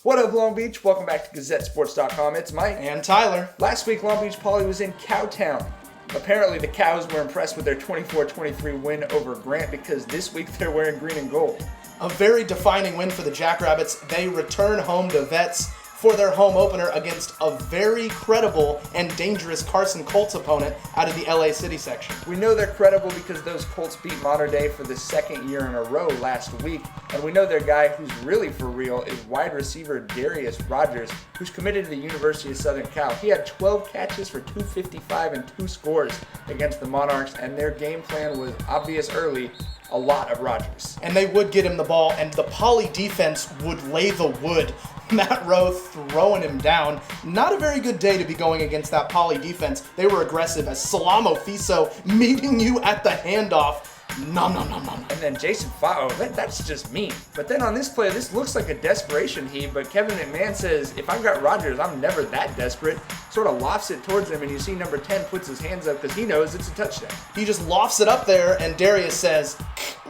What up, Long Beach? Welcome back to GazetteSports.com. It's Mike. And Tyler. Last week, Long Beach Poly was in Cowtown. Apparently, the Cows were impressed with their 24-23 win over Grant because this week they're wearing green and gold. A very defining win for the Jackrabbits. They return home to Vets for their home opener against a very credible and dangerous Carson Colts opponent out of the LA City section. We know they're credible because those Colts beat Mater Dei for the second year in a row last week. And we know their guy who's really for real is wide receiver Darius Rogers, who's committed to the University of Southern Cal. He had 12 catches for 255 and 2 scores against the Monarchs, and their game plan was obvious early. A lot of Rogers. And they would get him the ball, and the Poly defense would lay the wood. Matt Rowe throwing him down. Not a very good day to be going against that Poly defense. They were aggressive as Salamo Fiso meeting you at the handoff. Nom. And then Jason Fao, that's just mean. But then on this play, this looks like a desperation heave, but Kevin McMahon says, if I've got Rogers, I'm never that desperate. Sort of lofts it towards him, and you see number 10 puts his hands up because he knows it's a touchdown. He just lofts it up there, and Darius says,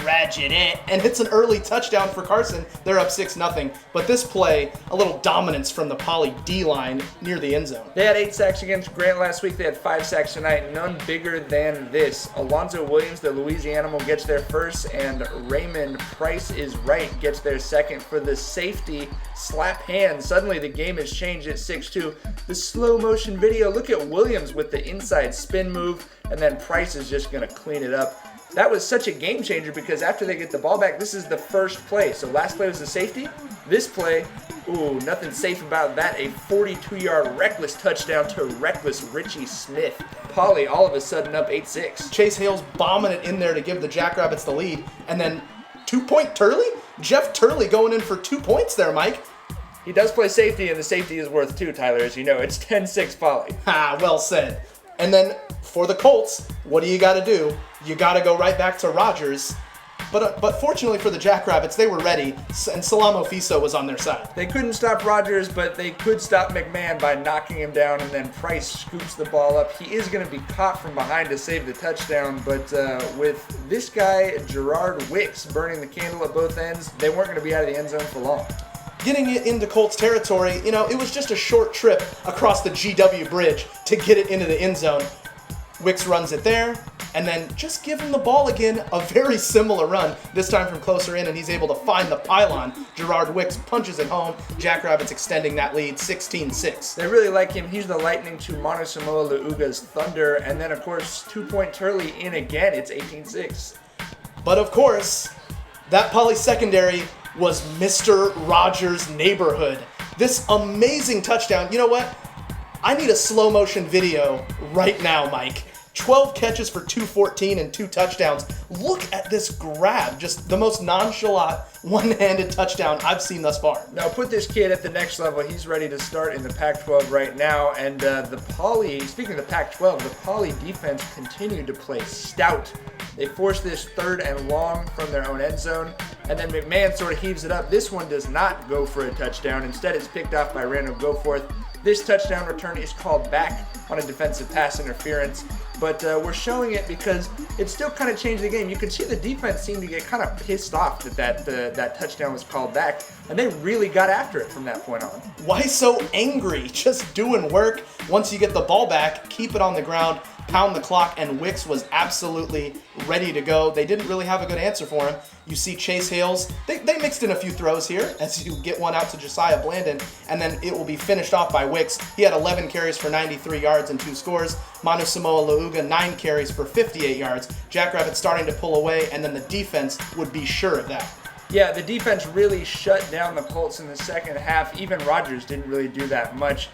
"Ratchet it," and hits an early touchdown for Carson. They're up 6-0. But this play, a little dominance from the Poly D-line near the end zone. They had 8 sacks against Grant last week. They had 5 sacks tonight. None bigger than this. Alonzo Williams, the Louisiana, gets their first, and Raymond Price is right gets their second for the safety slap hand. Suddenly the game has changed at 6-2. The slow motion video, look at Williams with the inside spin move, and then Price is just going to clean it up. That was such a game changer because after they get the ball back, this is the first play. So last play was the safety. This play, nothing safe about that. A 42-yard reckless touchdown to reckless Richie Smith. Poly all of a sudden up 8-6. Chase Hale's bombing it in there to give the Jackrabbits the lead. And then 2-point Turley? Jeff Turley going in for 2 points there, Mike. He does play safety, and the safety is worth 2, Tyler, as you know. It's 10-6 Poly. Ha, well said. And then for the Colts, what do you got to do? You got to go right back to Rogers. But fortunately for the Jackrabbits, they were ready, and Salamo Fiso was on their side. They couldn't stop Rogers, but they could stop McMahon by knocking him down, and then Price scoops the ball up. He is going to be caught from behind to save the touchdown, but with this guy, Gerard Wicks, burning the candle at both ends, they weren't going to be out of the end zone for long. Getting it into Colts territory, it was just a short trip across the GW Bridge to get it into the end zone. Wicks runs it there, and then just give him the ball again, a very similar run, this time from closer in, and he's able to find the pylon. Gerard Wicks punches it home. Jackrabbits extending that lead 16-6. They really like him. He's the lightning to Monosamoa Leuga's thunder, and then, of course, 2-point Turley in again. It's 18-6. But, of course, that Poly secondary was Mr. Rogers' neighborhood. This amazing touchdown. You know what? I need a slow motion video right now, Mike. 12 catches for 214 and 2 touchdowns. Look at this grab. Just the most nonchalant, one-handed touchdown I've seen thus far. Now put this kid at the next level. He's ready to start in the Pac-12 right now. And the Poly, speaking of the Pac-12, the Poly defense continued to play stout. They forced this 3rd and long from their own end zone. And then McMahon sort of heaves it up. This one does not go for a touchdown. Instead, it's picked off by Randall Goforth. This touchdown return is called back on a defensive pass interference, but we're showing it because it still kind of changed the game. You could see the defense seemed to get kind of pissed off that touchdown was called back, and they really got after it from that point on. Why so angry? Just doing work. Once you get the ball back, keep it on the ground, pound the clock, and Wicks was absolutely ready to go. They didn't really have a good answer for him. You see Chase Hales, they mixed in a few throws here as you get one out to Josiah Blandon, and then it will be finished off by Wicks. He had 11 carries for 93 yards and 2 scores. Manu Samoa Leuga, 9 carries for 58 yards. Jackrabbits starting to pull away, and then the defense would be sure of that. Yeah, the defense really shut down the Colts in the second half. Even Rogers didn't really do that much.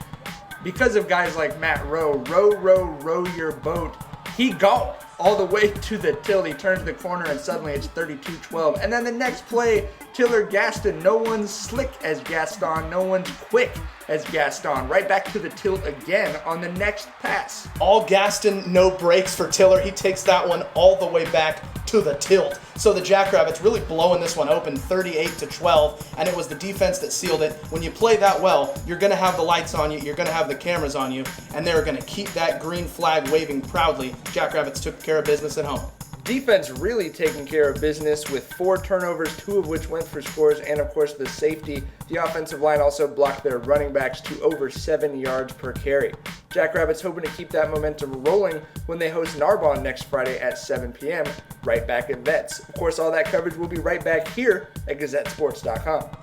Because of guys like Matt Rowe, row your boat. He gone all the way to the tilt. He turns the corner and suddenly it's 32-12. And then the next play, Tiller Gaston. No one's slick as Gaston. No one's quick as Gaston. Right back to the tilt again on the next pass. All Gaston, no breaks for Tiller. He takes that one all the way back to the tilt. So the Jackrabbits really blowing this one open 38-12, and it was the defense that sealed it. When you play that well, you're going to have the lights on you, you're going to have the cameras on you, and they're going to keep that green flag waving proudly. Jackrabbits took care of business at home. Defense really taking care of business with 4 turnovers, 2 of which went for scores, and of course the safety. The offensive line also blocked their running backs to over 7 yards per carry. Jackrabbits hoping to keep that momentum rolling when they host Narbonne next Friday at 7 p.m. right back at Vets. Of course, all that coverage will be right back here at GazetteSports.com.